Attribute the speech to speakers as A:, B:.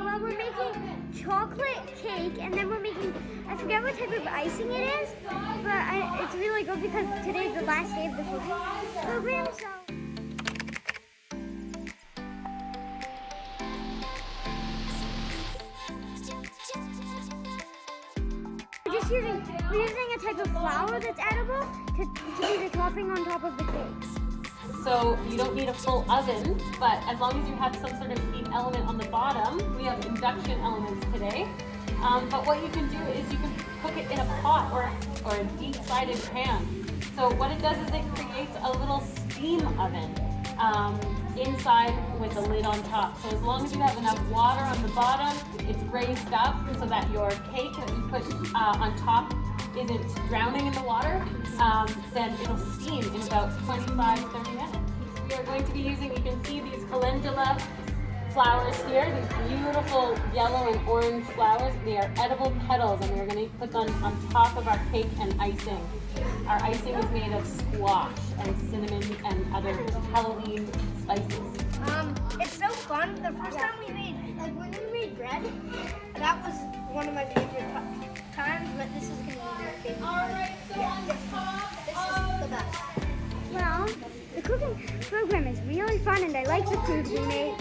A: Well, we're making chocolate cake, and then we're making, I forget what type of icing it is, but it's really good because today's the last day of the cooking program, so. We're using a type of flour that's edible to be the topping on top of the cake.
B: So you don't need a full oven, but as long as you have some sort of heat element on the bottom, we have induction elements today. But what you can do is you can cook it in a pot or a deep-sided pan. So what it does is it creates a little steam oven inside with a lid on top. So as long as you have enough water on the bottom, it's raised up so that your cake that you put on top isn't drowning in the water, then it'll steam in about 25-30 minutes. We are going to be using, you can see these calendula flowers here, these beautiful yellow and orange flowers. They are edible petals, and we're going to put them on top of our cake and icing. Our icing is made of squash and cinnamon and other Halloween spices.
A: It's so fun. The first time we made, when we made bread, that was one of my favorite times, but this is going to be my favorite.
B: Alright, so on top
A: this is the best. Well, the cooking program is really fun, and I like the food we made.